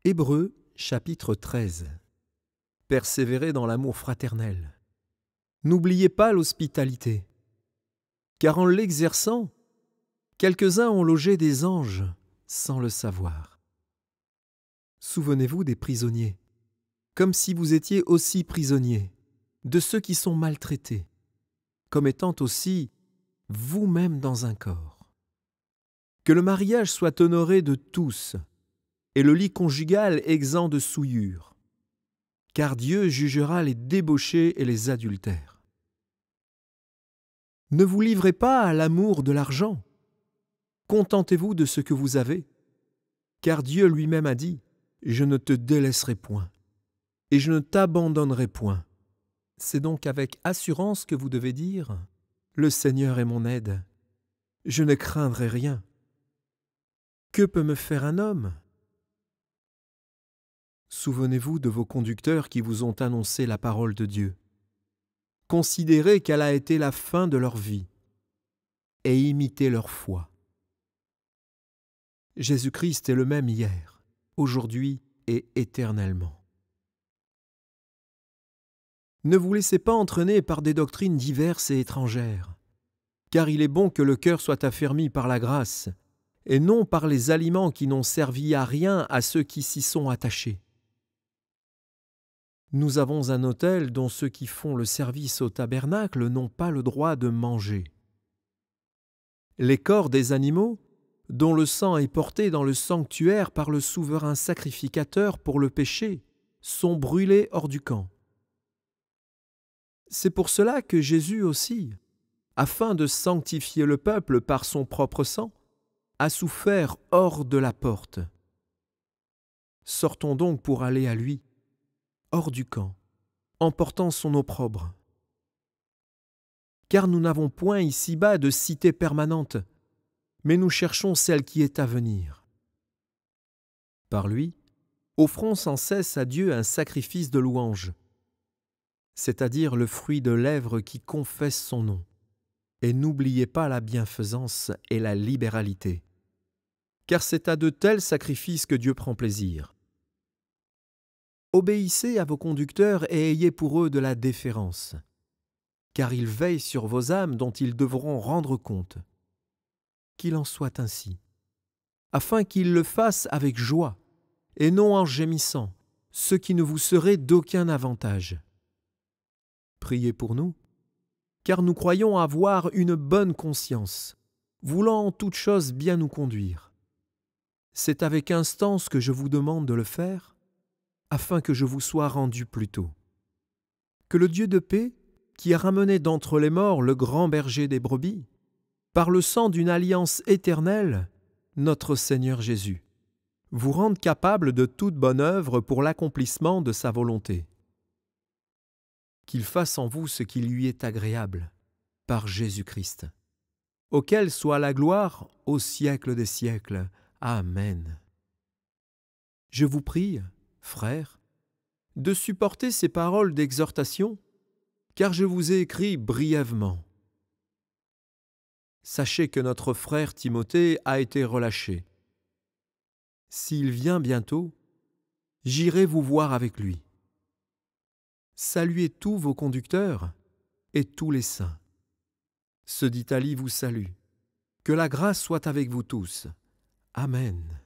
Hébreux chapitre 13. Persévérez dans l'amour fraternel. N'oubliez pas l'hospitalité, car en l'exerçant, quelques-uns ont logé des anges sans le savoir. Souvenez-vous des prisonniers, comme si vous étiez aussi prisonniers, de ceux qui sont maltraités, comme étant aussi vous-même dans un corps. Que le mariage soit honoré de tous, et le lit conjugal exempt de souillure, car Dieu jugera les débauchés et les adultères. Ne vous livrez pas à l'amour de l'argent. Contentez-vous de ce que vous avez, car Dieu lui-même a dit « Je ne te délaisserai point, et je ne t'abandonnerai point ». C'est donc avec assurance que vous devez dire « Le Seigneur est mon aide, je ne craindrai rien. Que peut me faire un homme ?» Souvenez-vous de vos conducteurs qui vous ont annoncé la parole de Dieu. Considérez quelle a été la fin de leur vie et imitez leur foi. Jésus-Christ est le même hier, aujourd'hui et éternellement. Ne vous laissez pas entraîner par des doctrines diverses et étrangères, car il est bon que le cœur soit affermi par la grâce, et non par les aliments qui n'ont servi à rien à ceux qui s'y sont attachés. Nous avons un autel dont ceux qui font le service au tabernacle n'ont pas le droit de manger. Les corps des animaux, dont le sang est porté dans le sanctuaire par le souverain sacrificateur pour le péché, sont brûlés hors du camp. C'est pour cela que Jésus aussi, afin de sanctifier le peuple par son propre sang, a souffert hors de la porte. Sortons donc pour aller à lui, hors du camp, en portant son opprobre. Car nous n'avons point ici-bas de cité permanente, mais nous cherchons celle qui est à venir. Par lui, offrons sans cesse à Dieu un sacrifice de louange, c'est-à-dire le fruit de lèvres qui confessent son nom. Et n'oubliez pas la bienfaisance et la libéralité, car c'est à de tels sacrifices que Dieu prend plaisir. Obéissez à vos conducteurs et ayez pour eux de la déférence, car ils veillent sur vos âmes dont ils devront rendre compte. Qu'il en soit ainsi, afin qu'ils le fassent avec joie, et non en gémissant, ce qui ne vous serait d'aucun avantage. Priez pour nous, car nous croyons avoir une bonne conscience, voulant en toute chose bien nous conduire. C'est avec instance que je vous demande de le faire, afin que je vous sois rendu plus tôt. Que le Dieu de paix, qui a ramené d'entre les morts le grand berger des brebis, par le sang d'une alliance éternelle, notre Seigneur Jésus, vous rende capable de toute bonne œuvre pour l'accomplissement de sa volonté. Qu'il fasse en vous ce qui lui est agréable, par Jésus-Christ, auquel soit la gloire au siècle des siècles. Amen. Je vous prie, frères, de supporter ces paroles d'exhortation, car je vous ai écrit brièvement. Sachez que notre frère Timothée a été relâché. S'il vient bientôt, j'irai vous voir avec lui. Saluez tous vos conducteurs et tous les saints. Ce d'Italie vous salue. Que la grâce soit avec vous tous. Amen.